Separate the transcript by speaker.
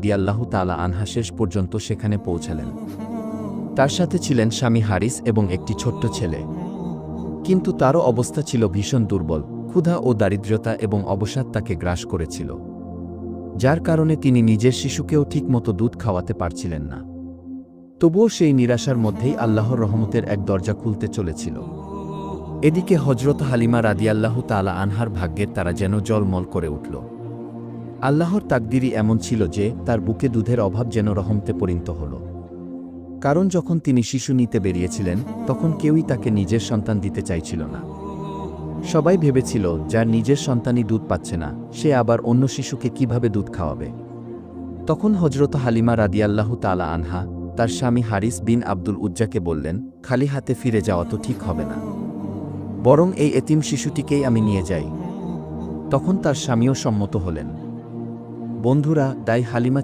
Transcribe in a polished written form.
Speaker 1: রাদিয়াল্লাহু তাআলা আনহা শেষ পর্যন্ত সেখানে পৌঁছালেন। তার সাথে ছিলেন স্বামী হারিস এবং একটি ছোট্ট ছেলে। কিন্তু তারও অবস্থা ছিল ভীষণ দুর্বল, ক্ষুধা ও দারিদ্র্যতা এবং অবসাদ তাকে গ্রাস করেছিল, যার কারণে তিনি নিজের শিশুকেও ঠিকমতো দুধ খাওয়াতে পারছিলেন না। তবুও সেই নিরাশার মধ্যেই আল্লাহর রহমতের এক দরজা খুলতে চলেছিল। এদিকে হযরত হালিমা রাদিয়াল্লাহু তাআলা আনহার ভাগ্যের তারা যেন জলমল করে উঠল। আল্লাহর তাকদিরই এমন ছিল যে তার বুকে দুধের অভাব যেন রহমতে পরিণত হল। কারণ যখন তিনি শিশু নিতে বেরিয়েছিলেন, তখন কেউই তাকে নিজের সন্তান দিতে চাইছিল না। সবাই ভেবেছিল, যার নিজের সন্তানই দুধ পাচ্ছে না, সে আবার অন্য শিশুকে কিভাবে দুধ খাওয়াবে। তখন হযরত হালিমা রাদিয়াল্লাহু তাআলা আনহা তার স্বামী হারিস বিন আব্দুল উজ্জাকে বললেন, খালি হাতে ফিরে যাওয়া তো ঠিক হবে না, বরং এই এতিম শিশুটিকেই আমি নিয়ে যাই। তখন তার স্বামীও সম্মত হলেন। বন্ধুরা, হালিমা